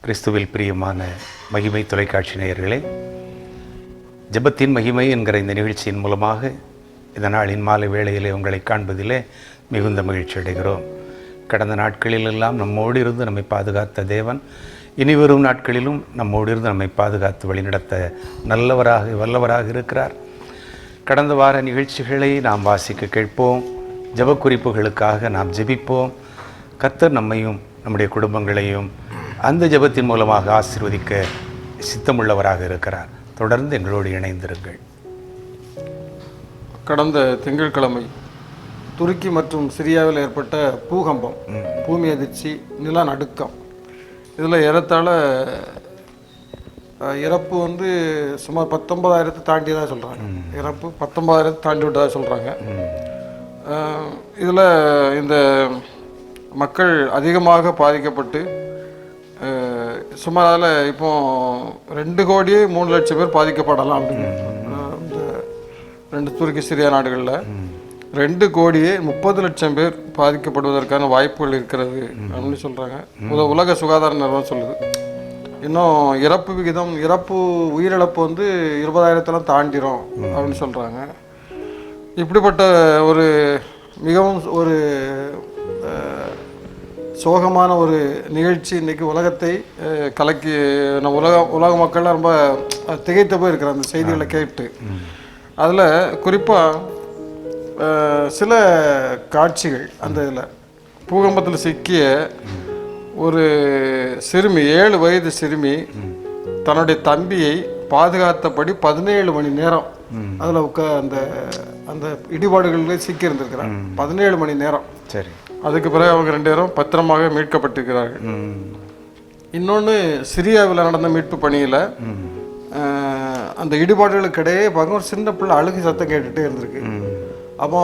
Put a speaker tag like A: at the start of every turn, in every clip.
A: கிறிஸ்துவில் பிரியமான மகிமை தொலைக்காட்சி நேயர்களே, ஜெபத்தின் மகிமை என்கிற இந்த நிகழ்ச்சியின் மூலமாக இந்த நாளின் மாலை வேளையிலே உங்களை காண்பதிலே மிகுந்த மகிழ்ச்சி அடைகிறோம். கடந்த நாட்களிலெல்லாம் நம்மோடு இருந்து நம்மை பாதுகாத்த தேவன் இனிவரும் நாட்களிலும் நம்மோடு இருந்து நம்மை பாதுகாத்து வழிநடத்த வல்லவராக இருக்கிறார். கடந்த வார நிகழ்ச்சிகளை நாம் வாசிக்க கேட்போம். ஜெப குறிப்புகளுக்காக நாம் ஜெபிப்போம். கர்த்தர் நம்மையும் நம்முடைய குடும்பங்களையும் அந்த ஜெபத்தின் மூலமாக ஆசீர்வதிக்க சித்தமுள்ளவராக இருக்கிறார். தொடர்ந்து எங்களோடு இணைந்திருங்கள்.
B: கடந்த திங்கட்கிழமை துருக்கி மற்றும் சிரியாவில் ஏற்பட்ட பூகம்பம், பூமி அதிர்ச்சி, நிலநடுக்கம், இதில் ஏறத்தாழ இறப்பு சுமார் 19,000 தாண்டியதாக சொல்கிறாங்க. இறப்பு 19,000 தாண்டி விட்டதாக சொல்கிறாங்க. இதில் இந்த மக்கள் அதிகமாக பாதிக்கப்பட்டு சுமாரால் இப்போ 2,03,00,000 பேர் பாதிக்கப்படலாம் அப்படின்னு இந்த 2 துருக்கி சிரியா நாடுகளில் 2,30,00,000 பேர் பாதிக்கப்படுவதற்கான வாய்ப்புகள் இருக்கிறது அப்படின்னு சொல்கிறாங்க. உலக சுகாதார நிறுவனம் சொல்லுது. இன்னும் இறப்பு விகிதம், உயிரிழப்பு 20,000 தாண்டிரும் அப்படின்னு சொல்கிறாங்க. இப்படிப்பட்ட ஒரு மிகவும் ஒரு சோகமான ஒரு நிகழ்ச்சி இன்றைக்கி உலகத்தை கலக்கி உலக மக்கள்லாம் ரொம்ப திகைத்து போய் இருக்கிற அந்த செய்திகளை கேட்டு, அதில் குறிப்பாக சில காட்சிகள், அந்த இதில் பூகம்பத்தில் சிக்கிய ஒரு சிறுமி, 7 வயது சிறுமி தன்னுடைய தம்பியை பாதுகாத்தபடி 17 மணி நேரம் அதில் அந்த அந்த இடிபாடுகளில் சிக்கி இருந்திருக்கிறாங்க. 17 மணி நேரம். சரி. அதுக்கு பிறகு அவங்க 2 பேரும் பத்திரமாக மீட்கப்பட்டிருக்கிறார்கள். இன்னொன்று, சிரியாவில் நடந்த மீட்பு பணியில் அந்த இடிபாடுகளுக்கு இடையே பார்க்க ஒரு சின்ன பிள்ளை அழுகை சத்தம் கேட்டுகிட்டே இருந்திருக்கு. அப்போ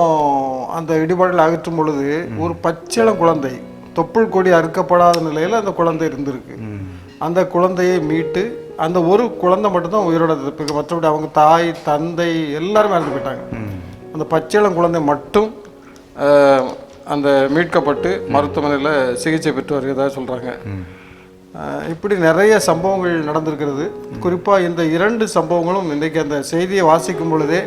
B: அந்த இடிபாடுகளை அகற்றும் பொழுது ஒரு பச்சிளம் குழந்தை, தொப்புள் கொடி அறுக்கப்படாத நிலையில் அந்த குழந்தை இருந்திருக்கு. அந்த குழந்தையை மீட்டு அந்த ஒரு குழந்தை மட்டும்தான் உயிரோட இருக்கு. மற்றபடி அவங்க தாய், தந்தை எல்லாருமே இறந்து போயிட்டாங்க. அந்த பச்சிளம் குழந்தை மட்டும் அந்த மீட்கப்பட்டு மருத்துவமனையில் சிகிச்சை பெற்று வருகிறதாக சொல்கிறாங்க. இப்படி நிறைய சம்பவங்கள் நடந்திருக்கிறது. குறிப்பாக இந்த 2 சம்பவங்களும் இன்றைக்கி அந்த செய்தியை வாசிக்கும் பொழுதே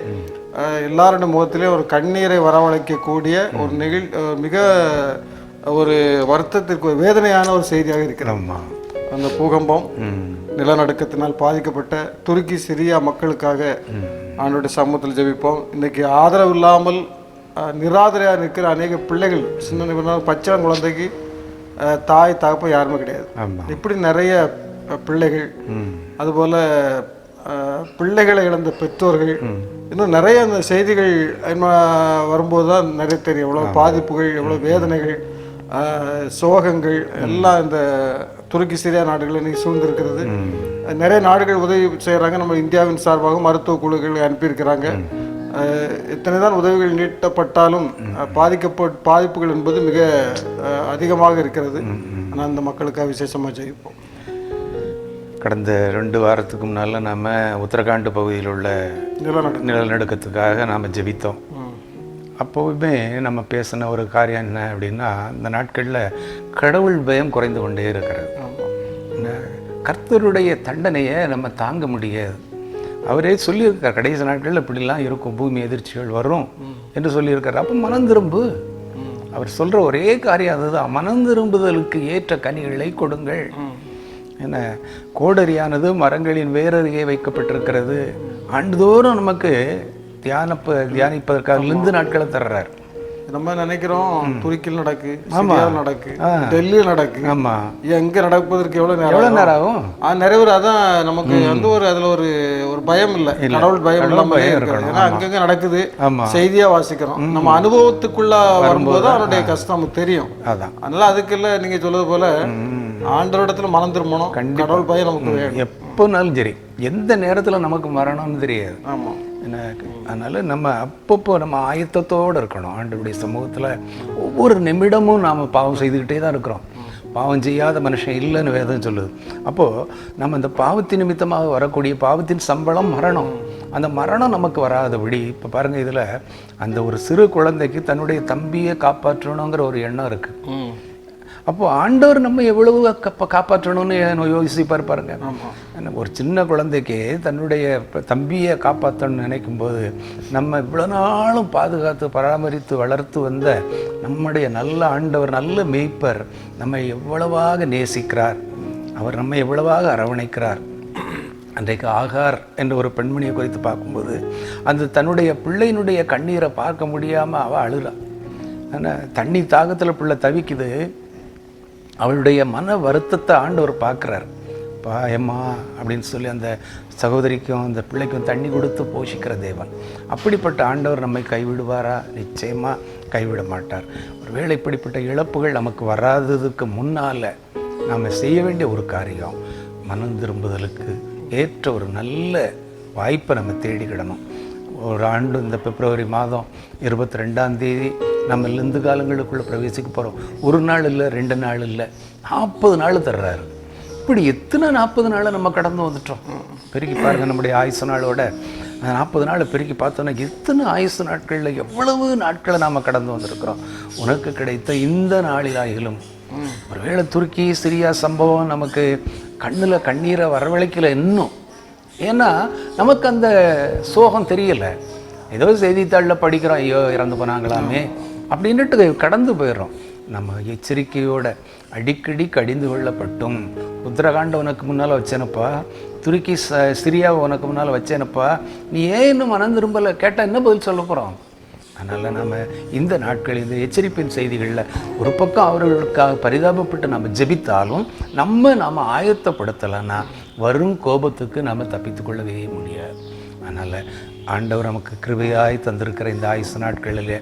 B: எல்லாருடைய முகத்திலே ஒரு கண்ணீரை வரவழைக்கக்கூடிய ஒரு மிக ஒரு வருத்தத்திற்கு ஒரு வேதனையான ஒரு செய்தியாக இருக்கிறோம். அந்த பூகம்பம், நிலநடுக்கத்தினால் பாதிக்கப்பட்ட துருக்கி சிரியா மக்களுக்காக ஆண்டவருடைய சமூகத்தில் ஜெபிப்போம். இன்றைக்கி ஆதரவு இல்லாமல் நிராதரையாக நிற்கிற அநேக பிள்ளைகள், சின்ன பச்சிளம் குழந்தைக்கு தாய் தகப்பன் யாருமே கிடையாது. இப்படி நிறைய பிள்ளைகள், அதுபோல் பிள்ளைகளை இழந்த பெற்றோர்கள், இன்னும் நிறைய அந்த செய்திகள் வரும்போது தான் நிறைய தெரியும் எவ்வளோ பாதிப்புகள், எவ்வளோ வேதனைகள், சோகங்கள் எல்லாம் இந்த துருக்கி சிரியா நாடுகள் இன்றைக்கி சூழ்ந்திருக்கிறது. நிறைய நாடுகள் உதவி செய்கிறாங்க. நம்ம இந்தியாவின் சார்பாக மருத்துவ குழுக்கள் அனுப்பியிருக்கிறாங்க. இத்தனை தான் உதவிகள் நீட்டப்பட்டாலும் பாதிப்புகள் என்பது மிக அதிகமாக இருக்கிறது. ஆனால் அந்த மக்களுக்காக விசேஷமாக ஜெயிப்போம்.
A: கடந்த 2 வாரத்துக்கு முன்னால் நம்ம உத்தரகாண்ட் பகுதியில் உள்ள நிலநடுக்கத்துக்காக நாம் ஜெபித்தோம். அப்போவுமே நம்ம பேசின ஒரு காரியம் என்ன அப்படின்னா, இந்த நாட்களில் கடவுள் பயம் குறைந்து கொண்டே இருக்கிறது. கர்த்தருடைய தண்டனையை நம்ம தாங்க முடியாது. அவரே சொல்லியிருக்கார், கடைசி நாட்களில் இப்படிலாம் இருக்கும், பூமி எதிர்ச்சிகள் வரும் என்று சொல்லியிருக்கார். அப்போ மனம் திரும்பு. அவர் சொல்கிற ஒரே காரியம் அதுதான், மனம் திரும்புதலுக்கு ஏற்ற கனிகளை கொடுங்கள். என்ன, கோடரியானது மரங்களின் வேறருகே வைக்கப்பட்டிருக்கிறது. ஆண்டுதோறும் நமக்கு தியானிப்பதற்காக 2 நாட்களை தர்றார்.
B: நம்ம நினைக்கிறோம் துருக்கியில் நடக்கு, சிரியாவில் நடக்கு, டெல்லியில் நடக்கு. ஆமா, எங்க நடப்பதற்கு எவ்வளவு நேரம் ஆகும்? நிறைய அதான் நமக்கு அதுல ஒரு பயம் இல்லை, கடவுள் பயம் இல்லாம இருக்கணும். ஏன்னா அங்கங்க நடக்குது, செய்தியா வாசிக்கிறோம். நம்ம அனுபவத்துக்குள்ள வரும்போது அவருடைய கஷ்டம் நமக்கு தெரியும். அதனால அதுக்கு இல்ல, நீங்க சொல்றது போல ஆண்டவரிடத்துல மனம் திரும்பணும். கடவுள் பயம் நமக்கு வேணும்.
A: எப்போனாலும் சரி, எந்த நேரத்துல நமக்கு மரணம்னு தெரியாது. ஆமா. அதனால் நம்ம அப்பப்போ நம்ம ஆயத்தத்தோடு இருக்கணும். ஆண்டவருடைய சமூகத்தில் ஒவ்வொரு நிமிடமும் நாம் பாவம் செய்துக்கிட்டே தான் இருக்கிறோம். பாவம் செய்யாத மனுஷன் இல்லைன்னு வேதம் சொல்லுது. அப்போது நம்ம இந்த பாவத்தின் நிமித்தமாக வரக்கூடிய பாவத்தின் சம்பளம் மரணம். அந்த மரணம் நமக்கு வராதபடி, இப்போ பாருங்கள், இதில் அந்த ஒரு சிறு குழந்தைக்கு தன்னுடைய தம்பியை காப்பாற்றணுங்கிற ஒரு எண்ணம் இருக்குது. அப்போ ஆண்டவர் நம்ம எவ்வளவு காப்பாற்றணும்னு யோசிப்பார் பாருங்க. ஒரு சின்ன குழந்தைக்கு தன்னுடைய தம்பியை காப்பாற்றணும்னு நினைக்கும் போது நம்ம இவ்வளோ நாளும் பாதுகாத்து பராமரித்து வளர்த்து வந்த நம்முடைய நல்ல ஆண்டவர், நல்ல மேய்ப்பர் நம்மை எவ்வளவாக நேசிக்கிறார், அவர் நம்மை எவ்வளவாக அரவணைக்கிறார். அன்றைக்கு ஆகார் என்ற ஒரு பெண்மணியை குறித்து பார்க்கும்போது அந்த தன்னுடைய பிள்ளையினுடைய கண்ணீரை பார்க்க முடியாமல் அவள் அழுறா. ஆனால் தண்ணி தாகத்தில் பிள்ளை தவிக்குது. அவளுடைய மன வருத்தத்தை ஆண்டவர் பார்க்குறார். எம்மா அப்படின்னு சொல்லி அந்த சகோதரிக்கும் அந்த பிள்ளைக்கும் தண்ணி கொடுத்து போஷிக்கிற தேவன். அப்படிப்பட்ட ஆண்டவர் நம்மை கைவிடுவாரா? நிச்சயமாக கைவிட மாட்டார். ஒருவேளை இப்படிப்பட்ட இழப்புகள் நமக்கு வராததுக்கு முன்னால் நாம் செய்ய வேண்டிய ஒரு காரியம், மனம் திரும்புதலுக்கு ஏற்ற ஒரு நல்ல வாய்ப்பை நம்ம தேடிக்கிடணும். ஒரு ஆண்டு இந்த பிப்ரவரி மாதம் 22ஆம் தேதி நம்ம இந்து காலங்களுக்குள்ளே பிரவேசிக்க போகிறோம். ஒரு நாள் இல்லை, 2 நாள் இல்லை, 40 நாள் தர்றாரு. இப்படி எத்தனை 40 நாளை நம்ம கடந்து வந்துட்டோம். பெருக்கி பாருங்கள், நம்முடைய ஆயுசு நாளோட 40 நாளை பெருக்கி பார்த்தோன்னா எத்தனை ஆயுசு நாட்களில் எவ்வளவு நாட்களை நாம் கடந்து வந்திருக்கிறோம். உனக்கு கிடைத்த இந்த நாளிலாயிலும் ஒருவேளை துருக்கி சிரியா சம்பவம் நமக்கு கண்ணில் கண்ணீரை வரவழைக்கல இன்னும். ஏன்னா நமக்கு அந்த சோகம் தெரியலை. ஏதோ செய்தித்தாளில் படிக்கிறோம், ஐயோ இறந்து போனாங்களாமே அப்படின்ட்டு கடந்து போயிடுறோம். நம்ம எச்சரிக்கையோட அடிக்கடி கடிந்து கொள்ளப்பட்டும், உத்தரகாண்ட உனக்கு முன்னால் வச்சேனப்பா, துருக்கி சிரியாவை உனக்கு முன்னால் வச்சேனப்பா, நீ ஏன் இன்னும் மனம் திரும்பலை கேட்டால் என்ன பதில் சொல்ல போகிறோம்? அதனால் நம்ம இந்த நாட்கள் இந்த எச்சரிப்பின் செய்திகளில் ஒரு பக்கம் அவர்களுக்காக பரிதாபப்பட்டு நம்ம ஜெபித்தாலும் நாம் ஆயத்தப்படுத்தலைன்னா வரும் கோபத்துக்கு நம்ம தப்பித்து கொள்ளவே முடியாது. அதனால் ஆண்டவர் நமக்கு கிருபையாய் தந்திருக்கிற இந்த ஆயுசு நாட்களில்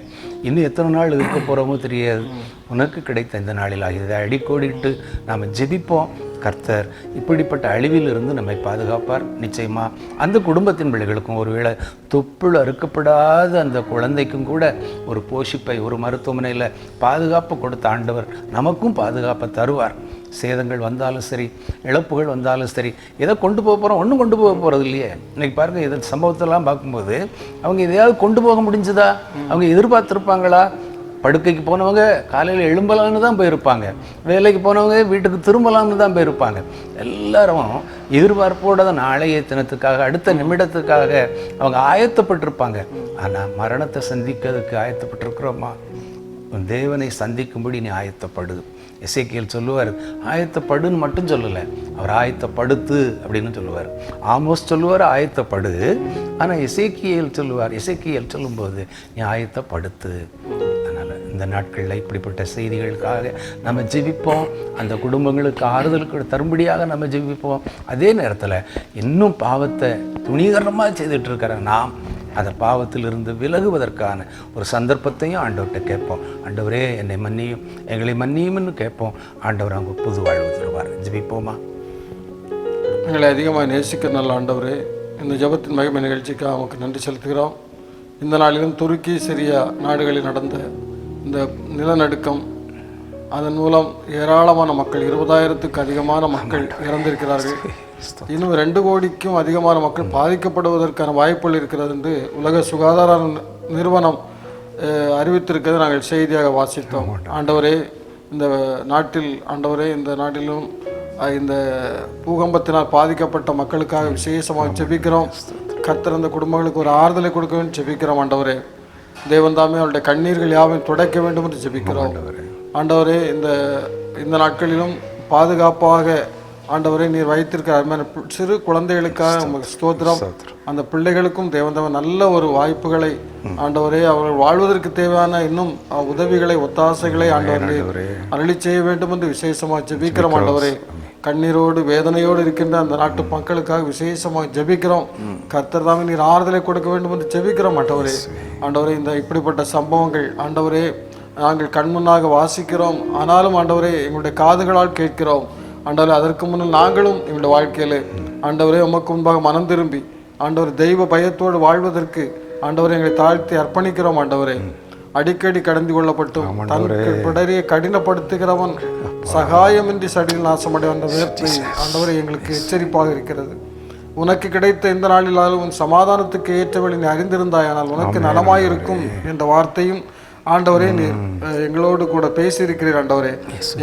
A: இன்னும் எத்தனை நாள் இருக்க போகிறோமோ தெரியாது. உனக்கு கிடைத்த இந்த நாளில் இதை அடிக்கோடிட்டு நாம் ஜெபிப்போம். கர்த்தர் இப்படிப்பட்ட அழிவிலிருந்து நம்மை பாதுகாப்பார். நிச்சயமாக அந்த குடும்பத்தின் பிள்ளைகளுக்கும், ஒருவேளை தொப்புள் அறுக்கப்படாத அந்த குழந்தைக்கும் கூட ஒரு போஷிப்பை, ஒரு மருத்துவமனையில் பாதுகாப்பு கொடுத்த ஆண்டவர் நமக்கும் பாதுகாப்பை தருவார். சேதங்கள் வந்தாலும் சரி, இழப்புகள் வந்தாலும் சரி, எதை கொண்டு போக போகிறோம்? ஒன்றும் கொண்டு போக போகிறது இல்லையே. இன்றைக்கி பாருங்கள், இதை சம்பவத்தெல்லாம் பார்க்கும்போது அவங்க எதையாவது கொண்டு போக முடிஞ்சுதா? அவங்க எதிர்பார்த்துருப்பாங்களா? படுக்கைக்கு போனவங்க காலையில் எழும்பலான்னு தான் போயிருப்பாங்க, வேலைக்கு போனவங்க வீட்டுக்கு திரும்பலாம்னு தான் போயிருப்பாங்க. எல்லாரும் எதிர்பார்ப்போட தான் நாளைய தினத்துக்காக, அடுத்த நிமிடத்துக்காக அவங்க ஆயத்தப்பட்டிருப்பாங்க. ஆனால் மரணத்தை சந்திக்கிறதுக்கு ஆயத்தப்பட்டிருக்கிறோமா? உன் தேவனை சந்திக்கும்படி நீ ஆயத்தப்படு. எசேக்கியேல் சொல்லுவார், ஆயத்தப்படுன்னு மட்டும் சொல்லலை, அவர் ஆயத்தப்படுத்து அப்படின்னு சொல்லுவார். ஆமோஸ் சொல்லுவார் ஆயத்தப்படு, ஆனால் எசேக்கியேல் சொல்லும்போது நீ ஆயத்தப்படுத்து. அதனால் இந்த நாட்களில் இப்படிப்பட்ட செய்திகளுக்காக நம்ம ஜெபிப்போம். அந்த குடும்பங்களுக்கு ஆறுதலுக்கு தரும்படியாக நம்ம ஜெபிப்போம். அதே நேரத்தில் இன்னும் பாவத்தை துணிகரமாக செய்துட்ருக்கிற நாம் அந்த பாவத்திலிருந்து விலகுவதற்கான ஒரு சந்தர்ப்பத்தையும் ஆண்டவர்கிட்ட கேட்போம். ஆண்டவரே என்னை மன்னியும், எங்களை மன்னியும்னு கேட்போம். ஆண்டவர் அவங்க புது வாழ்வு தருவார். ஜெபிப்போமா?
B: எங்களை அதிகமாக நேசிக்க நல்ல ஆண்டவரே, இந்த ஜெபத்தின் மகிமை நிகழ்ச்சிக்காக அவங்களுக்கு நன்றி செலுத்துகிறோம். இந்த நாளிலும் துருக்கி சிரியா நாடுகளில் நடந்த இந்த நிலநடுக்கம், அதன் மூலம் ஏராளமான மக்கள், 20,000க்கு அதிகமான மக்கள் இறந்திருக்கிறார்கள். இன்னும் 2 கோடிக்கும் அதிகமான மக்கள் பாதிக்கப்படுவதற்கான வாய்ப்புகள் இருக்கிறது என்று உலக சுகாதார நிறுவனம் அறிவித்திருக்கிறது நாங்கள் செய்தியாக வாசித்தோம். ஆண்டவரே, இந்த நாட்டில், ஆண்டவரே இந்த நாட்டிலும் இந்த பூகம்பத்தினால் பாதிக்கப்பட்ட மக்களுக்காக விசேஷமாக ஜெபிக்கிறோம். கர்த்தர் அந்த குடும்பங்களுக்கு ஒரு ஆறுதலை கொடுக்க வேண்டும் ஜெபிக்கிறோம். ஆண்டவரே, தேவன் தாமே அவருடைய கண்ணீர்கள் யாவையும் துடைக்க வேண்டும் என்று ஜெபிக்கிறோம். ஆண்டவரே, இந்த நாட்களிலும் பாதுகாப்பாக ஆண்டவரே நீர் வைத்திருக்கிற அருமையான சிறு குழந்தைகளுக்காக நமக்கு ஸ்தோத்திரம். அந்த பிள்ளைகளுக்கும் தேவன் நல்ல ஒரு வாய்ப்புகளை ஆண்டவரே, அவர்கள் வாழ்வதற்கு தேவையான இன்னும் உதவிகளை, ஒத்தாசைகளை ஆண்டவரே அருளி செய்ய வேண்டும் என்று விசேஷமாக ஜெபிக்கிறோம். ஆண்டவரே, கண்ணீரோடு வேதனையோடு இருக்கின்ற அந்த நாட்டு மக்களுக்காக விசேஷமாக ஜெபிக்கிறோம். கர்த்தர் தாமே நீர் ஆறுதலை கொடுக்க வேண்டும் என்று ஜெபிக்கிறோம். ஆண்டவரே, ஆண்டவரே இந்த இப்படிப்பட்ட சம்பவங்கள் ஆண்டவரே நாங்கள் கண்முன்னாக வாசிக்கிறோம், ஆனாலும் ஆண்டவரே எங்களுடைய காதுகளால் கேட்கிறோம். ஆண்டவரே, அதற்கு முன்னால் நாங்களும் எங்களுடைய வாழ்க்கையில் ஆண்டவரே உமக்கு முன்பாக மனம் திரும்பி ஆண்டவர் தெய்வ பயத்தோடு வாழ்வதற்கு ஆண்டவரை எங்களை தாழ்த்தி அர்ப்பணிக்கிறோம். ஆண்டவரே, அடிக்கடி கடந்து கொள்ளப்பட்டும் தனக்கு பிடரியை கடினப்படுத்துகிறவன் சகாயமின்றி சடியில் நாசமடைய அந்த வேர்த்தை ஆண்டவரை எங்களுக்கு எச்சரிப்பாக இருக்கிறது. உனக்கு கிடைத்த இந்த நாளிலாலும் சமாதானத்துக்கு ஏற்றவழி நீ அறிந்திருந்தாயானால் உனக்கு நலமாயிருக்கும் என்ற வார்த்தையும் ஆண்டவரே நீர் எங்களோடு கூட பேசியிருக்கிறீர். ஆண்டவரே,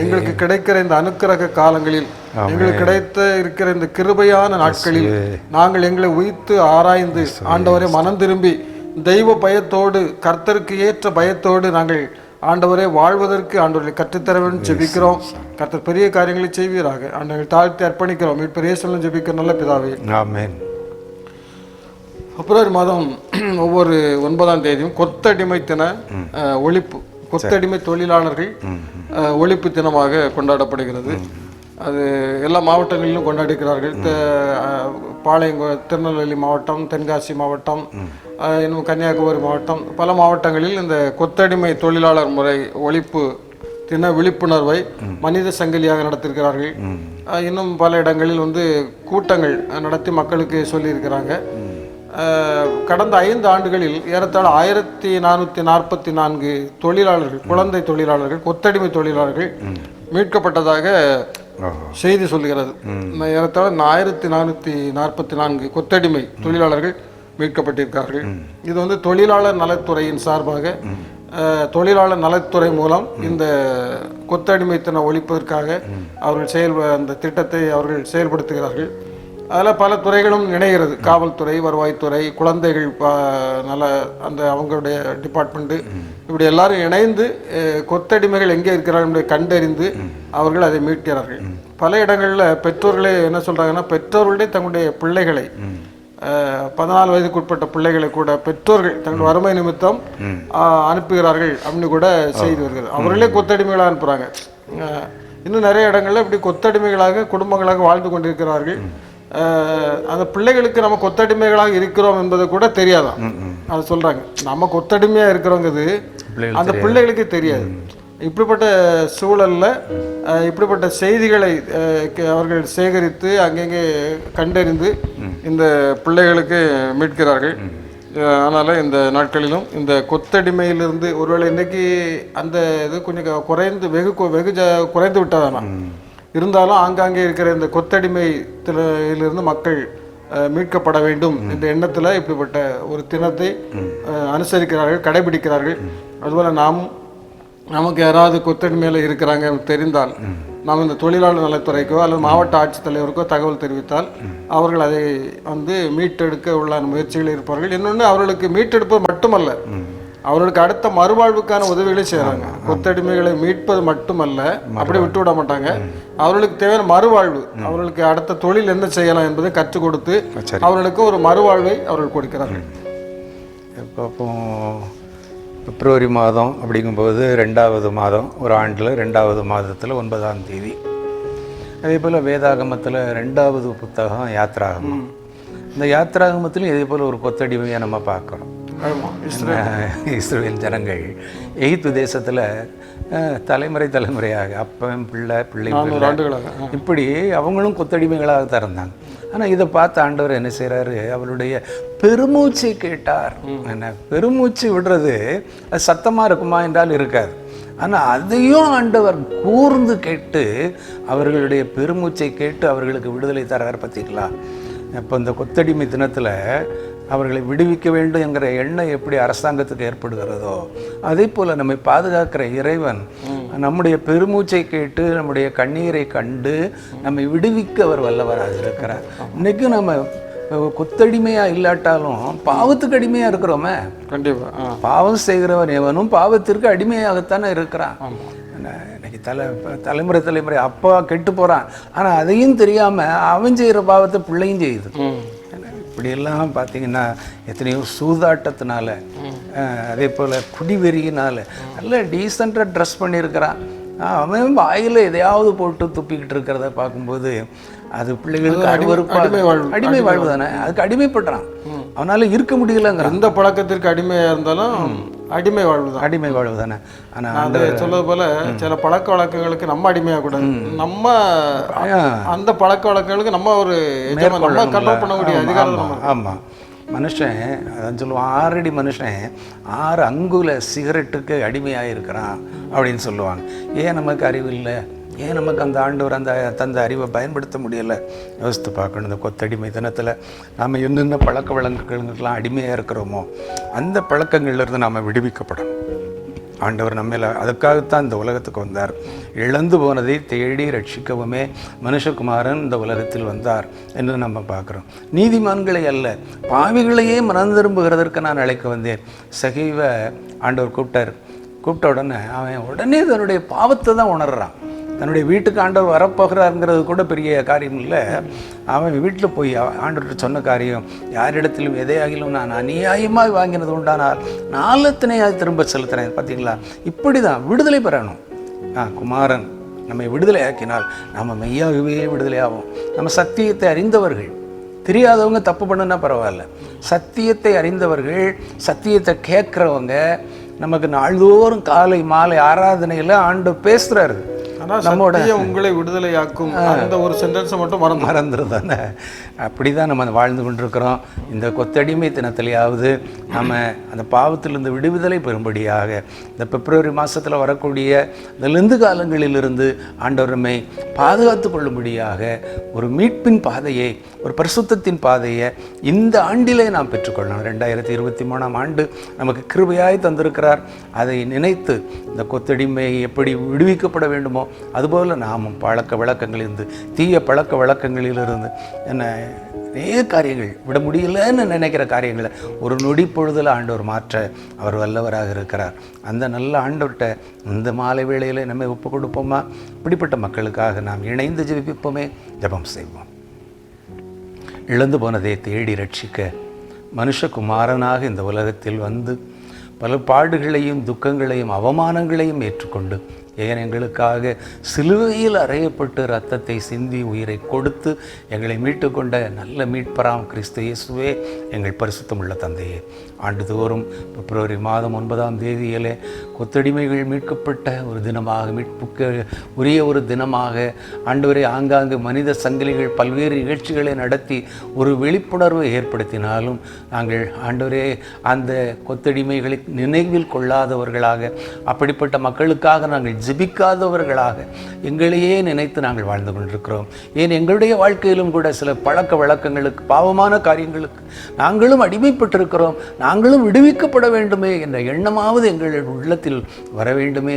B: எங்களுக்கு கிடைக்கிற இந்த அனுக்கிரக காலங்களில், எங்களுக்கு இருக்கிற இந்த கிருபையான நாட்களில் நாங்கள் எங்களை உய்த்து ஆராய்ந்து ஆண்டவரே மனம் திரும்பி தெய்வ பயத்தோடு, கர்த்தருக்கு ஏற்ற பயத்தோடு நாங்கள் ஆண்டவரே வாழ்வதற்கு ஆண்டவரை கற்றுத்தர வேண்டும் ஜெபிக்கிறோம். கர்த்தர் பெரிய காரியங்களை செய்வீராக. ஆண்டவர்கள் தாழ்த்தி அர்ப்பணிக்கிறோம். மீட்பர் இயேசுவின் ஜெபிக்கிற நல்ல பிதாவே, ஆமென். பிப்ரவரி மாதம் ஒவ்வொரு 9ஆம் தேதியும் கொத்தடிமை தின ஒழிப்பு, கொத்தடிமை தொழிலாளர்கள் ஒழிப்பு தினமாக கொண்டாடப்படுகிறது. அது எல்லா மாவட்டங்களிலும் கொண்டாடுகிறார்கள். திருநெல்வேலி மாவட்டம், தென்காசி மாவட்டம், இன்னும் கன்னியாகுமரி மாவட்டம், பல மாவட்டங்களில் இந்த கொத்தடிமை தொழிலாளர் முறை ஒழிப்பு தின விழிப்புணர்வை மனித சங்கிலியாக நடத்திருக்கிறார்கள். இன்னும் பல இடங்களில் கூட்டங்கள் நடத்தி மக்களுக்கு சொல்லியிருக்கிறாங்க. கடந்த 5 ஆண்டுகளில் ஏறத்தாழ 1444 தொழிலாளர்கள், குழந்தை தொழிலாளர்கள், கொத்தடிமை தொழிலாளர்கள் மீட்கப்பட்டதாக செய்தி சொல்கிறது. ஏறத்தாழ 1444 கொத்தடிமை தொழிலாளர்கள் மீட்கப்பட்டிருக்கார்கள். இது தொழிலாளர் நலத்துறையின் சார்பாக, தொழிலாளர் நலத்துறை மூலம் இந்த கொத்தடிமைத்தன ஒழிப்பதற்காக அவர்கள் அந்த திட்டத்தை அவர்கள் செயல்படுத்துகிறார்கள். அதில் பல துறைகளும் இணைகிறது. காவல்துறை, வருவாய்த்துறை, குழந்தைகள் நல அவங்களுடைய டிபார்ட்மெண்ட்டு, இப்படி எல்லாரும் இணைந்து கொத்தடிமைகள் எங்கே இருக்கிறார்கள் என்பதை கண்டறிந்து அவர்கள் அதை மீட்கிறார்கள். பல இடங்களில் பெற்றோர்களே என்ன சொல்கிறாங்கன்னா, பெற்றோர்களுடைய தங்களுடைய பிள்ளைகளை, 14 வயதுக்குட்பட்ட பிள்ளைகளை கூட பெற்றோர்கள் தங்கள் வறுமை நிமித்தம் அனுப்புகிறார்கள் அப்படின்னு கூட செய்து வருகிறது. அவர்களே கொத்தடிமைகளாக அனுப்புகிறாங்க. இன்னும் நிறைய இடங்களில் இப்படி கொத்தடிமைகளாக குடும்பங்களாக வாழ்ந்து கொண்டிருக்கிறார்கள். அந்த பிள்ளைகளுக்கு நம்ம கொத்தடிமைகளாக இருக்கிறோம் என்பது கூட தெரியாதான். அதை சொல்றாங்க, நம்ம கொத்தடிமையா இருக்கிறோங்கிறது அந்த பிள்ளைகளுக்கு தெரியாது. இப்படிப்பட்ட சூழல்ல இப்படிப்பட்ட செய்திகளை அவர்கள் சேகரித்து அங்கங்கே கண்டறிந்து இந்த பிள்ளைகளுக்கு மீட்கிறார்கள். அதனால இந்த நாட்களிலும் இந்த கொத்தடிமையிலிருந்து, ஒருவேளை இன்னைக்கு அந்த இது கொஞ்சம் வெகு குறைந்து விட்டதானா, இருந்தாலும் ஆங்காங்கே இருக்கிற இந்த கொத்தடிமையிலிருந்து மக்கள் மீட்கப்பட வேண்டும் என்ற எண்ணத்தில் இப்படிப்பட்ட ஒரு தினத்தை அனுசரிக்கிறார்கள், கடைபிடிக்கிறார்கள். அதுபோல் நமக்கு யாராவது கொத்தடிமையில் இருக்கிறாங்க தெரிந்தால் நாம் இந்த தொழிலாளர் நலத்துறைக்கோ அல்லது மாவட்ட ஆட்சித்தலைவருக்கோ தகவல் தெரிவித்தால் அவர்கள் அதை மீட்டெடுக்க உள்ள முயற்சிகள் இருப்பார்கள். இன்னொன்று, அவர்களுக்கு மீட்டெடுப்பது மட்டுமல்ல, அவர்களுக்கு அடுத்த மறுவாழ்வுக்கான உதவிகளை செய்கிறாங்க. கொத்தடிமைகளை மீட்பது மட்டுமல்ல, அப்படி விட்டு விட மாட்டாங்க. அவர்களுக்கு தேவையான மறுவாழ்வு, அவர்களுக்கு அடுத்த தொழில் என்ன செய்யலாம் என்பதை கற்றுக் கொடுத்து அவர்களுக்கு ஒரு மறுவாழ்வை அவர்கள் கொடுக்கிறார்கள்.
A: இப்போ பிப்ரவரி மாதம் அப்படிங்கும்போது 2வது மாதம், ஒரு ஆண்டில் 2வது மாதத்தில் 9ஆம் தேதி. அதே போல் வேதாகமத்தில் 2வது புத்தகம் யாத்ராகமம். இந்த யாத்ராகமத்திலும் இதே போல் ஒரு கொத்தடிமையை நம்ம பார்க்குறோம். இஸ்ரவேல் ஜனங்கள் எகிப்து தேசத்தில் தலைமுறையாக அப்பன் பிள்ளை இப்படி அவங்களும் கொத்தடிமைகளாக தான் இருந்தாங்க. ஆனால் இதை பார்த்து ஆண்டவர் என்ன செய்கிறாரு, அவருடைய பெருமூச்சை கேட்டார். என்ன பெருமூச்சு விடுறது அது சத்தமாக இருக்குமா என்றால் இருக்காது. ஆனால் அதையும் ஆண்டவர் கூர்ந்து கேட்டு அவர்களுடைய பெருமூச்சை கேட்டு அவர்களுக்கு விடுதலை தரார். பார்த்தீங்களா? இப்போ இந்த கொத்தடிமை தினத்தில் அவர்களை விடுவிக்க வேண்டும் என்கிற எண்ணம் எப்படி அரசாங்கத்துக்கு ஏற்படுகிறதோ, அதே போல் நம்மை பாதுகாக்கிற இறைவன் நம்முடைய பெருமூச்சை கேட்டு நம்முடைய கண்ணீரை கண்டு நம்மை விடுவிக்க அவர் வல்லவராக இருக்கிறார். இன்னைக்கு நம்ம கொத்தடிமையாக இல்லாட்டாலும் பாவத்துக்கு அடிமையாக இருக்கிறோமே. கண்டிப்பாக பாவம் செய்கிறவன் எவனும் பாவத்திற்கு அடிமையாகத்தானே இருக்கிறான். இன்னைக்கு தலைமுறை அப்பா கெட்டு போகிறான், ஆனால் அதையும் தெரியாமல் அவன் செய்கிற பாவத்தை பிள்ளையும் செய்யுது. இப்படியெல்லாம் பார்த்தீங்கன்னா எத்தனையோ சூதாட்டத்தினால, அதே போல் குடிவெறியினால் நல்ல டீசெண்டாக ட்ரெஸ் பண்ணியிருக்கிறான், அவன் வாயில் எதையாவது போட்டு துப்பிக்கிட்டு இருக்கிறத பார்க்கும்போது அது பிள்ளைகளுக்கு அடிமை வாழ்வு தானே. அதுக்கு அடிமைப்படுறான், அவனால இருக்க முடியலங்கிற
B: எந்த பழக்கத்திற்கு அடிமையாக இருந்தாலும் அடிமை வாழ்வு தானே. ஆனால் அந்த சொல்றது போல சில பழக்க வழக்கங்களுக்கு நம்ம அடிமையாக கூடாது. நம்ம அந்த பழக்க வழக்கங்களுக்கு நம்ம ஒரு கண்ட்ரோல் பண்ணக்கூடிய அதிகாரம்.
A: ஆமாம், மனுஷன் அதான் சொல்லுவான், 6 அடி மனுஷன் 6 அங்குல சிகரெட்டுக்கு அடிமையாக இருக்கிறான் அப்படின்னு சொல்லுவாங்க. ஏன் நமக்கு அறிவு இல்லை? ஏன் நமக்கு அந்த ஆண்டவர் தந்த அறிவை பயன்படுத்த முடியலை? யோசித்து பார்க்கணும். இந்த கொத்தடிமை தினத்தில் நாம் என்னென்ன பழக்க வழக்கங்களுக்கெல்லாம் அடிமையாக இருக்கிறோமோ அந்த பழக்கங்கள்லேருந்து நாம் விடுவிக்கப்படணும். ஆண்டவர் நம்மேல அதுக்காகத்தான் இந்த உலகத்துக்கு வந்தார். இழந்து போனதை தேடி ரட்சிக்கவுமே மனுஷகுமாரன் இந்த உலகத்தில் வந்தார் என்று நம்ம பார்க்குறோம். நீதிமான்களை அல்ல, பாவிகளையே மனம் திரும்புகிறதற்கு நான் அழைக்க வந்தேன். சகீவ ஆண்டவர் கூப்பிட்ட உடனே அவன் உடனே தன்னுடைய பாவத்தை தான் உணர்றான். தன்னுடைய வீட்டுக்கு ஆண்டவர் வரப்போகிறாருங்கிறது கூட பெரிய காரியம் இல்லை. அவன் வீட்டில் போய் ஆண்டவர்கிட்ட சொன்ன காரியம், யாரிடத்திலும் எதையாகிலும் நான் அநியாயமாக வாங்கினது உண்டானால் நாலத்தினையாக திரும்ப செலுத்துறேன். பார்த்தீங்களா, இப்படி தான் விடுதலை பெறணும். குமாரன் நம்மை விடுதலை ஆக்கினால் நம்ம மெய்யாகவே விடுதலை ஆகும். நம்ம சத்தியத்தை அறிந்தவர்கள், தெரியாதவங்க தப்பு பண்ணுன்னா பரவாயில்ல, சத்தியத்தை அறிந்தவர்கள், சத்தியத்தை கேட்குறவங்க, நமக்கு நாள்தோறும் காலை மாலை ஆராதனையில் ஆண்டவர் பேசுகிறாரு.
B: ஆனால் நம்மோட உங்களை விடுதலையாக்கும் அந்த ஒரு சென்டென்ஸை மட்டும்
A: மறந்துடுதானே. அப்படி தான் நம்ம வாழ்ந்து கொண்டிருக்கிறோம். இந்த கொத்தடிமை தினத்திலேயாவது நம்ம அந்த பாவத்திலிருந்து விடுதலை பெறும்படியாக இந்த பிப்ரவரி மாதத்தில் வரக்கூடிய இந்த லெந்து காலங்களிலிருந்து ஆண்டவர் நம்மை பாதுகாத்து கொள்ளும்படியாக ஒரு மீட்பின் பாதையை, ஒரு பரிசுத்தத்தின் பாதையை இந்த ஆண்டிலே நாம் பெற்றுக்கொள்ளணும். 2023ஆம் ஆண்டு நமக்கு கிருபையாய் தந்திருக்கிறார். அதை நினைத்து இந்த கொத்தடிமை எப்படி விடுவிக்கப்பட வேண்டுமோ அதுபோல் நாமும் பழக்க வழக்கங்களிலிருந்து, தீய பழக்க வழக்கங்களிலிருந்து நிறைய காரியங்கள் விட முடியலன்னு நினைக்கிற காரியங்களை ஒரு நொடி பொழுதில் ஆண்டவர் மாற்ற அவர் வல்லவராக இருக்கிறார். அந்த நல்ல ஆண்டவர்கிட்ட இந்த மாலை வேளையில் நம்ம ஒப்பு கொடுப்போமா? இப்படிப்பட்ட மக்களுக்காக நாம் இணைந்து ஜெபிப்போமே, ஜெபம் செய்வோம். இழந்து போனதை தேடி ரட்சிக்க மனுஷகுமாரனாக இந்த உலகத்தில் வந்து பல பாடுகளையும் துக்கங்களையும் அவமானங்களையும் ஏற்றுக்கொண்டு ஏன் எங்களுக்காக சிலுவையில் அறையப்பட்டு இரத்தத்தை சிந்தி உயிரை கொடுத்து எங்களை மீட்டு கொண்ட நல்ல மீட்பராம் கிறிஸ்து இயேசுவே, எங்கள் பரிசுத்தமுள்ள தந்தையே, ஆண்டுதோறும் பிப்ரவரி மாதம் 9ஆம் தேதியிலே கொத்தடிமைகள் மீட்கப்பட்ட ஒரு தினமாக, மீட்புக்கு உரிய ஒரு தினமாக ஆண்டவரே, ஆங்காங்கு மனித சங்கிலிகள் பல்வேறு நிகழ்ச்சிகளை நடத்தி ஒரு விழிப்புணர்வை ஏற்படுத்தினாலும் நாங்கள் ஆண்டவரே அந்த கொத்தடிமைகளை நினைவில் கொள்ளாதவர்களாக, அப்படிப்பட்ட மக்களுக்காக நாங்கள் ஜெபிக்காதவர்களாக எங்களையே நினைத்து நாங்கள் வாழ்ந்து கொண்டிருக்கிறோம். ஏன் எங்களுடைய வாழ்க்கையிலும் கூட சில பழக்க வழக்கங்களுக்கு, பாவமான காரியங்களுக்கு நாங்களும் அடிமைப்பட்டிருக்கிறோம். நாங்களும் விடுவிக்கப்பட வேண்டுமே என்ற எண்ணமாவது எங்கள் உள்ளத்தில் வர வேண்டுமே.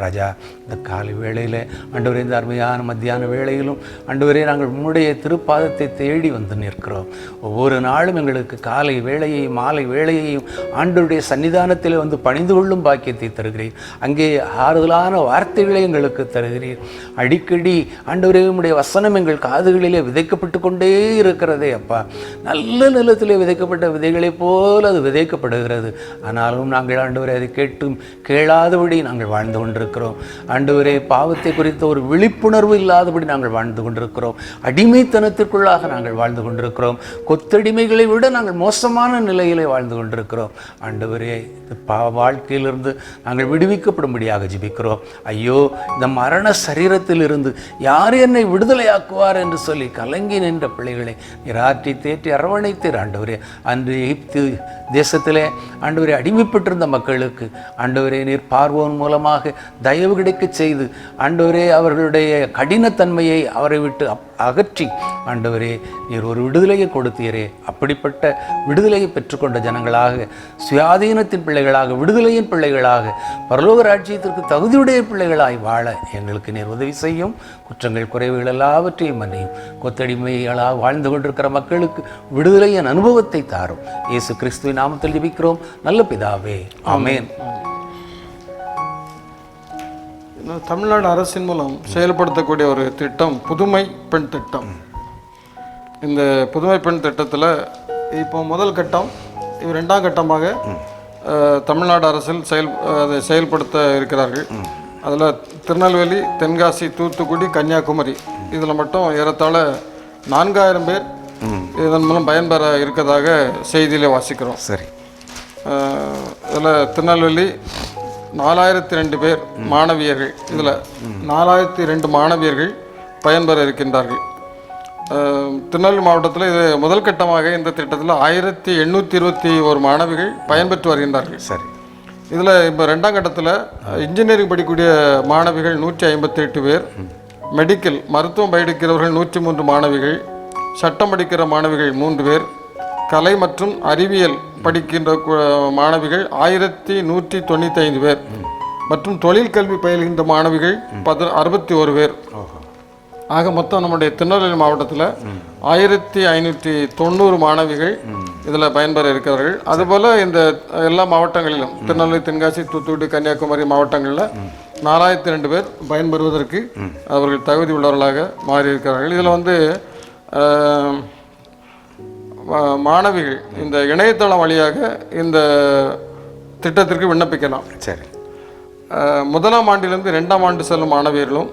A: ராஜா, இந்த காலை வேளையில் ஆண்டவரே, இந்த அருமையான மத்தியான வேளையிலும் ஆண்டவரே, நாங்கள் உம்முடைய திருப்பாதத்தை தேடி வந்து நிற்கிறோம். ஒவ்வொரு நாளும் எங்களுக்கு காலை வேளையையும் மாலை வேளையையும் ஆண்டவருடைய சன்னிதானத்தில் வந்து பணிந்து கொள்ளும் பாக்கியத்தை தருகிறேன். அங்கே ஆறுதலான வார்த்தைகளை எங்களுக்கு தருகிறீர். அடிக்கடி ஆண்டவரே, உம்முடைய வசனம் எங்கள் காதுகளிலே விதைக்கப்பட்டு கொண்டே இருக்கிறதே அப்பா. நல்ல நிலத்திலே விதைக்கப்பட்ட விதைகளைப் போல அது விதைக்கப்படுகிறது. ஆனாலும் நாங்கள் ஆண்டவரே அதை கேட்டும் கேளாதபடி நாங்கள் வாழ்ந்து கொண்டிருக்கிறோம். ஆண்டவரே, பாவத்தை குறித்த ஒரு விழிப்புணர்வு இல்லாதபடி நாங்கள் வாழ்ந்து கொண்டிருக்கிறோம். அடிமைத்தனத்திற்குள்ளாக நாங்கள் வாழ்ந்து கொண்டிருக்கிறோம். கொத்தடிமைகளை விட நாங்கள் மோசமான நிலையிலே வாழ்ந்து கொண்டிருக்கிறோம். ஆண்டவரே, வாழ்க்கையிலிருந்து நாங்கள் விடுவிக்கப்படும்படியாக ஜெபிக்கிறோம். ஐயோ, இந்த மரண சரீரத்திலிருந்து யார் என்னை விடுதலையாக்குவார் என்று சொல்லி கலங்கி நின்ற பிள்ளைகளை நீராற்றி தேற்றி அரவணைத்தீர் ஆண்டவரே. அன்று எகிப்து தேசத்திலே ஆண்டவரே அடிமைப்பட்டிருந்த மக்களுக்கு ஆண்டவரே நீர் பார்வோன் மூலமாக தயவு கிடைக்க செய்து ஆண்டவரே அவர்களுடைய கடினத்தன்மையை அவரை விட்டு அகற்றி ஆண்டவரே நீர் ஒரு விடுதலையை கொடுத்தீரே. அப்படிப்பட்ட விடுதலையை பெற்றுக்கொண்ட ஜனங்களாக, சுயாதீனத்தின் பிள்ளைகளாக, விடுதலையின் பிள்ளைகளாக, பரலோக ராஜ்யத்திற்கு தகுதியுடைய பிள்ளைகளாய் வாழ எங்களுக்கு நீர் உதவி செய்யும். குற்றங்கள் குறைவுகள் எல்லாவற்றையும் மன்னியும். கொத்தடிமைகளாக வாழ்ந்து கொண்டிருக்கிற மக்களுக்கு விடுதலையின் அனுபவத்தை தாரும். இயேசு கிறிஸ்துவின் நாமத்தில் ஜெபிக்கிறோம் நல்ல பிதாவே, ஆமென்.
B: தமிழ்நாடு அரசின் மூலம் செயல்படுத்தக்கூடிய ஒரு திட்டம் புதுமை பெண் திட்டம். இந்த புதுமை பெண் திட்டத்தில் இப்போ முதல் கட்டம், இது 2ஆம் கட்டமாக தமிழ்நாடு அரசில் அதை செயல்படுத்த இருக்கிறார்கள். அதில் திருநெல்வேலி, தென்காசி, தூத்துக்குடி, கன்னியாகுமரி இதில் மட்டும் ஏறத்தாழ 4000 பேர் இதன் மூலம் பயன்பெற இருக்கிறதாக செய்தியில் வாசிக்கிறோம்.
A: சரி.
B: இதில் திருநெல்வேலி 4002 பேர் மாணவியர்கள், இதில் 4002 மாணவியர்கள் பயன்பெற இருக்கின்றார்கள். திருநெல்வேலி மாவட்டத்தில் இது முதல் கட்டமாக இந்த திட்டத்தில் 1821 மாணவிகள் பயன்பெற்று வருகின்றார்கள்.
A: சரி.
B: இதில் இப்போ 2ஆம் கட்டத்தில் இன்ஜினியரிங் படிக்கக்கூடிய மாணவிகள் 158 பேர், மெடிக்கல் மருத்துவம் படிக்கிறவர்கள் 103 மாணவிகள், சட்டம் படிக்கிற மாணவிகள் 3 பேர், கலை மற்றும் அறிவியல் படிக்கின்ற மாணவிகள் 1195 பேர். மற்றும் தொழில் கல்வி பயில்கின்ற மாணவிகள் 61 பேர். ஆக மொத்தம் நம்முடைய திருநெல்வேலி மாவட்டத்தில் 1590 மாணவிகள் இதில் பயன்பெற இருக்கிறார்கள். அதுபோல் இந்த எல்லா மாவட்டங்களிலும் திருநெல்வேலி, தென்காசி, தூத்துக்குடி, கன்னியாகுமரி மாவட்டங்களில் 4002 பேர் பயன்பெறுவதற்கு அவர்கள் தகுதி உள்ளவர்களாக மாறியிருக்கிறார்கள். இதில் வந்து மாணவிகள் இந்த இணையதளம் வழியாக இந்த திட்டத்திற்கு விண்ணப்பிக்கலாம்.
A: சரி.
B: முதலாம் ஆண்டிலிருந்து 2ஆம் ஆண்டு செல்லும் மாணவியர்களும்,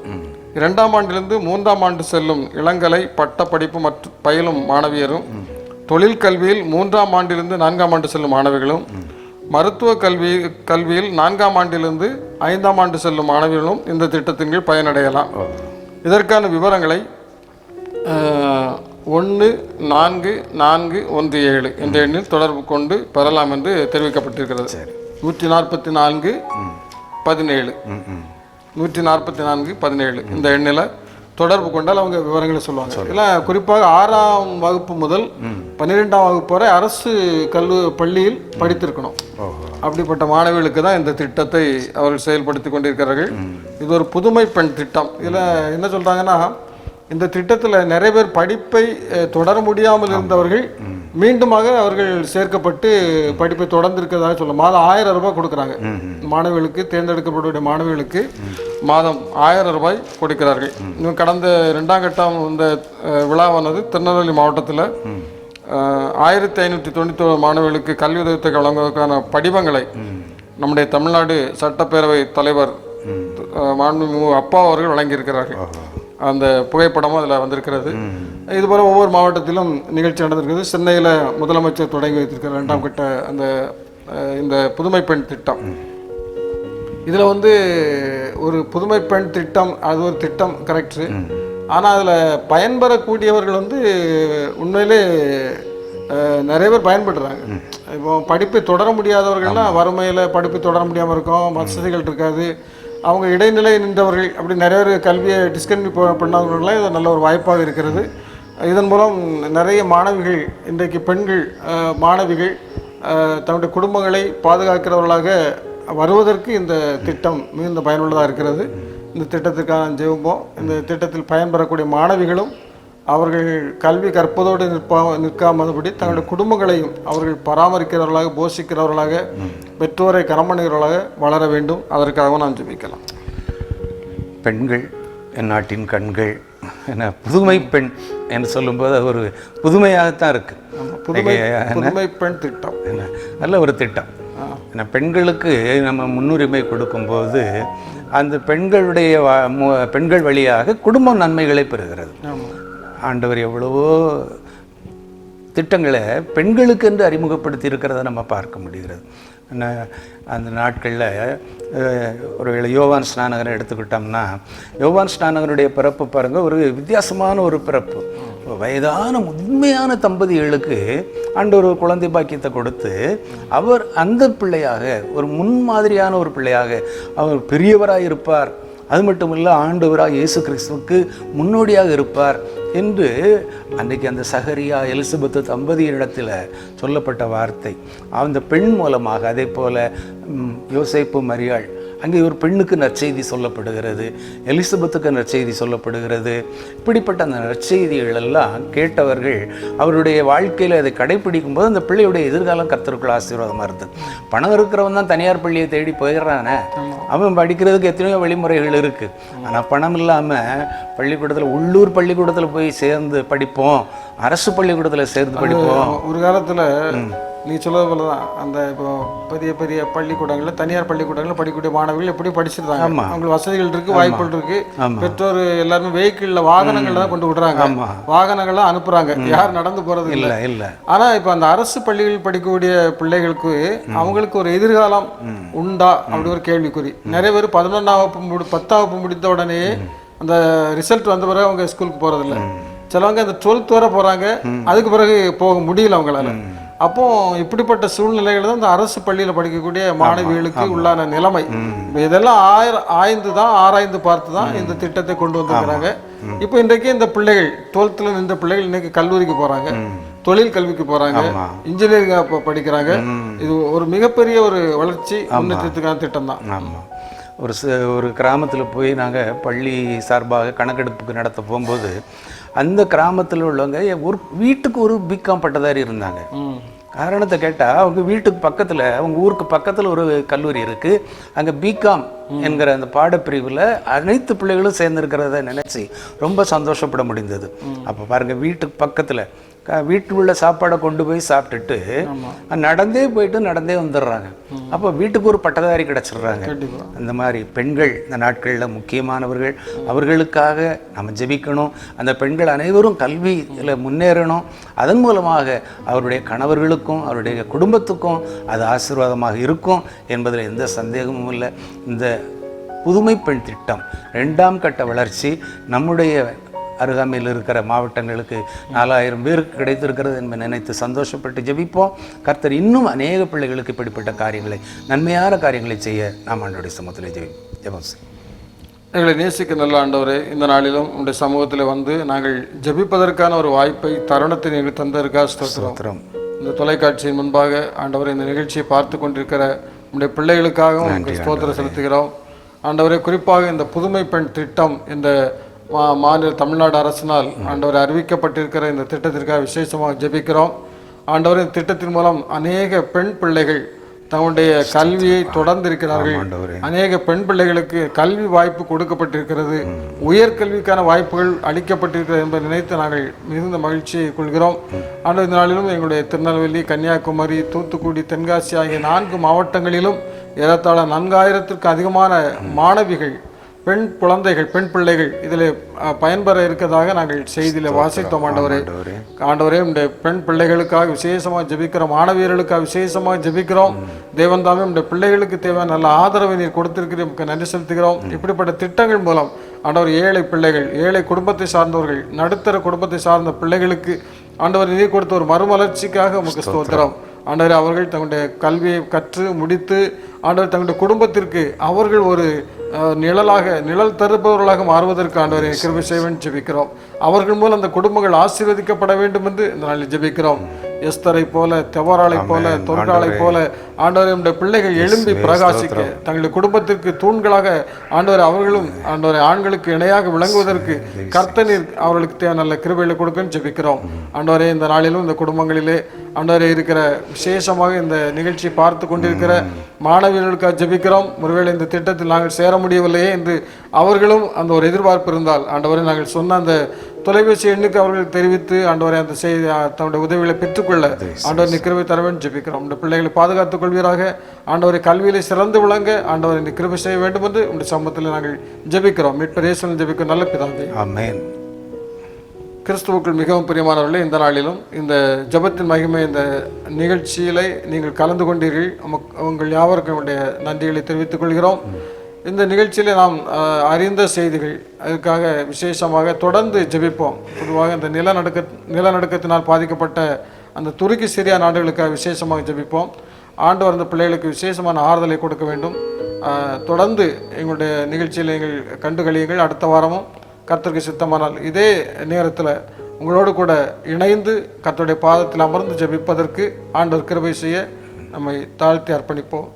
B: 2ஆம் ஆண்டிலிருந்து 3ஆம் ஆண்டு செல்லும் இளங்கலை பட்ட படிப்பு மற்றும் பயிலும் மாணவியரும், தொழில் கல்வியில் 3ஆம் ஆண்டிலிருந்து 4ஆம் ஆண்டு செல்லும் மாணவிகளும், மருத்துவ கல்வியில் 4ஆம் ஆண்டிலிருந்து 5ஆம் ஆண்டு செல்லும் மாணவிகளும் இந்த திட்டத்தின் கீழ் பயனடையலாம். இதற்கான விவரங்களை 141417 என்ற எண்ணில் தொடர்பு கொண்டு பெறலாம் என்று தெரிவிக்கப்பட்டிருக்கிறது. 144 17 144 17 இந்த எண்ணில் தொடர்பு கொண்டால் அவங்க விவரங்களை சொல்லுவாங்க. இதெல்லாம் குறிப்பாக 6ஆம் வகுப்பு முதல் 12ஆம் வகுப்பு வரை அரசு பள்ளியில் படித்திருக்கணும். அப்படிப்பட்ட மாணவிகளுக்கு தான் இந்த திட்டத்தை அவர்கள் செயல்படுத்தி கொண்டிருக்கிறார்கள். இது ஒரு புதுமை பெண் திட்டம். இதில் என்ன சொல்கிறாங்கன்னா, இந்த திட்டத்தில் நிறைய பேர் படிப்பை தொடர முடியாமல் இருந்தவர்கள் மீண்டுமாக அவர்கள் சேர்க்கப்பட்டு படிப்பை தொடர்ந்திருக்கிறதாக சொல்ல மாதம் 1000 ரூபாய் கொடுக்குறாங்க. மாணவிகளுக்கு, தேர்ந்தெடுக்கப்பட்ட மாணவிகளுக்கு மாதம் 1000 ரூபாய் கொடுக்கிறார்கள். இன்னும் கடந்த 2ஆம் கட்டம் இந்த விழாவானது திருநெல்வேலி மாவட்டத்தில் 1591 மாணவிகளுக்கு கல்வி உதவித்தொகை வழங்குவதற்கான படிவங்களை நம்முடைய தமிழ்நாடு சட்டப்பேரவை தலைவர் மாண்புமிகு அப்பா அவர்கள் வழங்கியிருக்கிறார்கள். அந்த புகைப்படமும் அதில் வந்திருக்கிறது. இதுபோல் ஒவ்வொரு மாவட்டத்திலும் நிகழ்ச்சி நடந்திருக்கிறது. சென்னையில் முதலமைச்சர் தொடங்கி வைத்திருக்கிற 2ஆம் கட்ட அந்த இந்த புதுமை பெண் திட்டம். இதில் வந்து ஒரு புதுமை பெண் திட்டம், அது ஒரு திட்டம் கரெக்டு. ஆனால் அதில் பயன்பெறக்கூடியவர்கள் வந்து உண்மையிலே நிறைய பேர் பயன்படுறாங்க. இப்போ படிப்பை தொடர முடியாதவர்கள்லாம் வறுமையில் படிப்பை தொடர முடியாமல் இருக்கும், வசதிகள் இருக்காது, அவங்க இடைநிலை நின்றவர்கள், அப்படி நிறைய பேர் கல்வியை டிஸ்கன்டினியூ பண்ணாதவர்களாம் இது நல்ல ஒரு வாய்ப்பாக இருக்கிறது. இதன் மூலம் நிறைய மாணவிகள், இன்றைக்கு பெண்கள் மாணவிகள் தன்னுடைய குடும்பங்களை பாதுகாக்கிறவர்களாக வருவதற்கு இந்த திட்டம் மிகுந்த பயனுள்ளதாக இருக்கிறது. இந்த திட்டத்திற்கான ஜெபம், இந்த திட்டத்தில் பயன்பெறக்கூடிய மாணவிகளும் அவர்கள் கல்வி கற்பதோடு நிற்காமபடி தங்களுடைய குடும்பங்களையும் அவர்கள் பராமரிக்கிறவர்களாக, போஷிக்கிறவர்களாக, பெற்றோரை கரமணிகிறவர்களாக வளர வேண்டும். அதற்காக நாம் ஜெபிக்கலாம்.
A: பெண்கள் என் நாட்டின் கண்கள் என்ன புதுமை பெண் என்று சொல்லும்போது அது ஒரு புதுமையாகத்தான் இருக்கு.
B: புதுமை பெண் திட்டம்
A: என்ன நல்ல ஒரு திட்டம். ஏன்னா பெண்களுக்கு நம்ம முன்னுரிமை கொடுக்கும்போது அந்த பெண்கள் வழியாக குடும்பம் நன்மைகளை பெறுகிறது. ஆண்டவர் எவ்வளவோ திட்டங்களை பெண்களுக்கு என்று அறிமுகப்படுத்தி இருக்கிறத நம்ம பார்க்க முடிகிறது. அந்த நாட்களில் ஒருவேளை யோவான் ஸ்நானகரை எடுத்துக்கிட்டோம்னா, யோவான் ஸ்நானகருடைய பிறப்பு பாருங்கள், ஒரு வித்தியாசமான ஒரு பிறப்பு. வயதான உண்மையான தம்பதிகளுக்கு ஆண்டவர் ஒரு குழந்தை பாக்கியத்தை கொடுத்து அவர் அந்த பிள்ளையாக ஒரு முன்மாதிரியான ஒரு பிள்ளையாக அவர் பெரியவராக இருப்பார். அது மட்டும் இல்லை, ஆண்டவராக இயேசு கிறிஸ்துவுக்கு முன்னோடியாக இருப்பார் என்று அன்றைக்கு அந்த சகரியா எலிசபெத்து தம்பதியினிடத்தில் சொல்லப்பட்ட வார்த்தை அந்த பெண் மூலமாக, அதே போல் யோசேப்பு மரியாள், அங்கே ஒரு பெண்ணுக்கு நற்செய்தி சொல்லப்படுகிறது, எலிசபெத்துக்கு நற்செய்தி சொல்லப்படுகிறது. இப்படிப்பட்ட அந்த நற்செய்திகள் எல்லாம் கேட்டவர்கள் அவருடைய வாழ்க்கையில் அதை கடைப்பிடிக்கும் போது அந்த பிள்ளையுடைய எதிர்காலம் கர்த்தருக்குள் ஆசீர்வாதமாக இருந்தது. பணம் இருக்கிறவன் தான் தனியார் பள்ளியை தேடி போயிடுறானே, அவன் படிக்கிறதுக்கு எத்தனையோ வழிமுறைகள் இருக்குது. ஆனால் பணம் இல்லாமல் பள்ளிக்கூடத்தில், உள்ளூர் பள்ளிக்கூடத்தில் போய் சேர்ந்து படிப்போம், அரசு பள்ளிக்கூடத்தில் சேர்ந்து படிப்போம்.
B: ஒரு காலத்தில் நீ சொல்வது போல தான் அந்த இப்போ பெரிய பெரிய பள்ளிக்கூடங்களில், தனியார் பள்ளிக்கூடங்களில் படிக்கக்கூடிய மாணவர்கள் எப்படி படிச்சிருந்தாங்க. அவங்களுக்கு வசதிகள் இருக்குது, வாய்ப்புகள் இருக்குது. பெற்றோர் எல்லாருமே வெஹிக்கிளில், வாகனங்கள் தான் கொண்டு விடுறாங்க, வாகனங்கள்லாம் அனுப்புகிறாங்க, யாரும் நடந்து போகிறது இல்லை. ஆனால் இப்போ அந்த அரசு பள்ளிகளில் படிக்கக்கூடிய பிள்ளைகளுக்கு அவங்களுக்கு ஒரு எதிர்காலம் உண்டா அப்படி ஒரு கேள்விக்குறி. நிறைய பேர் 11ஆம் வகுப்பு 10ஆம் வகுப்பு முடித்த உடனே அந்த ரிசல்ட் வந்த பிறகு அவங்க ஸ்கூலுக்கு போகிறதில்ல. சிலவங்க அந்த 12th வரை போகிறாங்க, அதுக்கு பிறகு போக முடியல அவங்களால. அப்போ இப்படிப்பட்ட சூழ்நிலைகள் தான் இந்த அரசு பள்ளியில் படிக்கக்கூடிய மாணவிகளுக்கு உள்ளான நிலைமை. இதெல்லாம் ஆராய்ந்து பார்த்து தான் இந்த திட்டத்தை கொண்டு வந்திருக்கிறாங்க. இப்போ இன்றைக்கு இந்த பிள்ளைகள் 12th இந்த பிள்ளைகள் இன்னைக்கு கல்லூரிக்கு போறாங்க, தொழில் கல்விக்கு போறாங்க, இன்ஜினியரிங் படிக்கிறாங்க. இது ஒரு மிகப்பெரிய ஒரு வளர்ச்சி முன்னேற்றத்துக்கான திட்டம் தான்.
A: ஒரு கிராமத்தில் போய் நாங்கள் பள்ளி சார்பாக கணக்கெடுப்புக்கு நடத்த போகும்போது அந்த கிராமத்தில் உள்ளவங்க ஒரு வீட்டுக்கு ஒரு பிகாம் பட்டதாரி இருந்தாங்க. காரணத்தை கேட்டால் அவங்க வீட்டுக்கு பக்கத்தில், அவங்க ஊருக்கு பக்கத்தில் ஒரு கல்லூரி இருக்குது. அங்கே பிகாம் என்கிற அந்த பாடப்பிரிவில் அனைத்து பிள்ளைகளும் சேர்ந்துருக்கிறத நினச்சி ரொம்ப சந்தோஷப்பட முடிந்தது. அப்போ பாருங்கள், வீட்டுக்கு பக்கத்தில் வீட்டில் உள்ள சாப்பாடை கொண்டு போய் சாப்பிட்டுட்டு நடந்தே போயிட்டு நடந்தே வந்துடுறாங்க. அப்போ வீட்டுக்கு ஒரு பட்டதாரி கிடச்சிடுறாங்க. அந்த மாதிரி பெண்கள் இந்த நாட்களில் முக்கியமானவர்கள். அவர்களுக்காக நம்ம ஜெபிக்கணும். அந்த பெண்கள் அனைவரும் கல்வியில் முன்னேறணும். அதன் மூலமாக அவருடைய கணவர்களுக்கும் அவருடைய குடும்பத்துக்கும் அது ஆசீர்வாதமாக இருக்கும் என்பதில் எந்த சந்தேகமும் இல்லை. இந்த புதுமை பெண் திட்டம் 2ஆம் கட்ட வளர்ச்சி நம்முடைய அருகாமையில் இருக்கிற மாவட்டங்களுக்கு 4000 பேருக்கு கிடைத்திருக்கிறது என்பதை நினைத்து சந்தோஷப்பட்டு ஜெபிப்போம். கர்த்தர் இன்னும் அநேக பிள்ளைகளுக்கு இப்படிப்பட்ட காரியங்களை, நன்மையான காரியங்களை செய்ய நாம் ஆண்டவருடைய சமூகத்தில் ஜெபம் செய்வோம்.
B: எங்களை நேசிக்க நல்ல ஆண்டவரே, இந்த நாளிலும் உங்களுடைய சமூகத்தில் வந்து நாங்கள் ஜெபிப்பதற்கான ஒரு வாய்ப்பை, தருணத்தை நீங்கள் தந்ததற்காக ஸ்தோத்திரம். இந்த தொலைக்காட்சியின் முன்பாக ஆண்டவரை இந்த நிகழ்ச்சியை பார்த்து கொண்டிருக்கிற உங்களுடைய பிள்ளைகளுக்காகவும் உங்களுக்கு ஸ்தோத்திரம் செலுத்துகிறோம். ஆண்டவரே, குறிப்பாக இந்த புதுமை பெண் திட்டம் இந்த மாநில தமிழ்நாடு அரசினால் ஆண்டவர் அறிவிக்கப்பட்டிருக்கிற இந்த திட்டத்திற்காக விசேஷமாக ஜெபிக்கிறோம். ஆண்டவர் இந்த திட்டத்தின் மூலம் அநேக பெண் பிள்ளைகள் தங்களுடைய கல்வியை தொடர்ந்திருக்கிறார்கள். அநேக பெண் பிள்ளைகளுக்கு கல்வி வாய்ப்பு கொடுக்கப்பட்டிருக்கிறது. உயர்கல்விக்கான வாய்ப்புகள் அளிக்கப்பட்டிருக்கிறது என்பதை நினைத்து நாங்கள் மிகுந்த மகிழ்ச்சியை கொள்கிறோம். ஆண்டவர் இந்த நாளிலும் எங்களுடைய திருநெல்வேலி, கன்னியாகுமரி, தூத்துக்குடி, தென்காசி ஆகிய 4 மாவட்டங்களிலும் ஏறத்தாழ 4000த்திற்கு அதிகமான மாணவிகள், பெண் குழந்தைகள், பெண் பிள்ளைகள் இதில் பயன்பெற இருக்கிறதாக நாங்கள் செய்தியில் வாசித்தோம். ஆண்டவரே உடைய பெண் பிள்ளைகளுக்காக விசேஷமாக ஜெபிக்கிறோம். மாணவியர்களுக்காக விசேஷமாக ஜெபிக்கிறோம். தேவன் தாமே உடைய பிள்ளைகளுக்கு தேவையான நல்ல ஆதரவை நீர் கொடுத்திருக்கிறீர்கள், நன்றி செலுத்துகிறோம். இப்படிப்பட்ட திட்டங்கள் மூலம் ஆண்டவர் ஏழை பிள்ளைகள், ஏழை குடும்பத்தை சார்ந்தவர்கள், நடுத்தர குடும்பத்தை சார்ந்த பிள்ளைகளுக்கு ஆண்டவர் நீர் கொடுத்த ஒரு மறுமலர்ச்சிக்காக உமக்கு ஸ்தோத்திரம். ஆண்டவர் அவர்கள் தங்களுடைய கல்வியை கற்று முடித்து ஆண்டவர் தங்களுடைய குடும்பத்திற்கு அவர்கள் ஒரு நிழல் தருபவர்களாக மாறுவதற்கு ஆண்டவரை கிருபை செய்வேன் ஜெபிக்கிறோம். அவர்கள் மூலம் அந்த குடும்பங்கள் ஆசீர்வதிக்கப்பட வேண்டும் என்று இந்த நாளில் ஜெபிக்கிறோம். எஸ்தரை போல, தெபோராளை போல, தொர்காளை போல ஆண்டவரை நம்முடைய பிள்ளைகள் எழும்பி பிரகாசிக்க, தங்களுடைய குடும்பத்திற்கு தூண்களாக ஆண்டவர் அவர்களும் ஆண்டவரை ஆண்களுக்கு இணையாக விளங்குவதற்கு கர்த்தர் அவர்களுக்கு தேவை நல்ல கிருபைகளை கொடுக்கன்னு ஜெபிக்கிறோம். ஆண்டவரே, இந்த நாளிலும் இந்த குடும்பங்களிலே ஆண்டவரே இருக்கிற விசேஷமாக இந்த நிகழ்ச்சியை பார்த்து கொண்டிருக்கிற மாணவியர்களுக்காக ஜெபிக்கிறோம். ஒருவேளை இந்த திட்டத்தில் நாங்கள் சேர முடியவில்லையே என்று அவர்களும் அந்த ஒரு எதிர்பார்ப்பு இருந்தால் ஆண்டவரை நாங்கள் சொன்ன அந்த தொலைபேசி எண்ணுக்கு அவர்கள் தெரிவித்து ஆண்டவரை அந்த செய்தி தன்னுடைய உதவிகளை பெற்றுக்கொள்ள ஆண்டவர் கிருபை தர வேண்டும் ஜெபிக்கிறோம். இந்த பிள்ளைகளை பாதுகாத்துக் கொள்வீராக. ஆண்டவரை கல்வியிலே சிறந்து விளங்க ஆண்டவரை கிருபை செய்ய வேண்டும் என்று உங்களுடைய சமூகத்தில் நாங்கள் ஜெபிக்கிறோம். மீட்பர் இயேசுவின் ஜெபிக்கிறோம் நல்ல பிதாவே, ஆமென். கிறிஸ்துவுக்குள் மிகவும் பிரியமானவர்களே, இந்த நாளிலும் இந்த ஜெபத்தின் மகிமை இந்த நிகழ்ச்சியிலே நீங்கள் கலந்து கொண்டீர்கள். உங்கள் யாவருக்கும் என்னுடைய நன்றிகளை தெரிவித்துக் கொள்கிறோம். இந்த நிகழ்ச்சியில் நாம் அறிந்த செய்திகள், அதுக்காக விசேஷமாக தொடர்ந்து ஜெபிப்போம். பொதுவாக இந்த நிலநடுக்கத்தினால் பாதிக்கப்பட்ட அந்த துருக்கி, சிரியா நாடுகளுக்காக விசேஷமாக ஜெபிப்போம். ஆண்டவர் அந்த பிள்ளைகளுக்கு விசேஷமான ஆறுதலை கொடுக்க வேண்டும். தொடர்ந்து எங்களுடைய நிகழ்ச்சியில் எங்கள் கண்டுகளியுங்கள். அடுத்த வாரமும் கர்த்தருக்கு சித்தமானால் இதே நேரத்தில் உங்களோடு கூட இணைந்து கர்த்தருடைய பாதத்தில் அமர்ந்து ஜெபிப்பதற்கு ஆண்டவர் கிருபை செய்ய நம்மை தாழ்த்தி அர்ப்பணிப்போம்.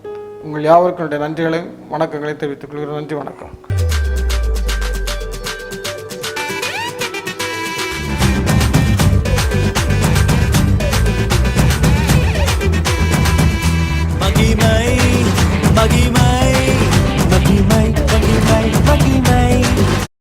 B: உங்கள் யாவருக்கும் நன்றிகளையும் வணக்கங்களையும் தெரிவித்துக் கொள்கிறோம். நன்றி, வணக்கம்.
C: மகிமை மகிமை மகிமை மகிமை மகிமை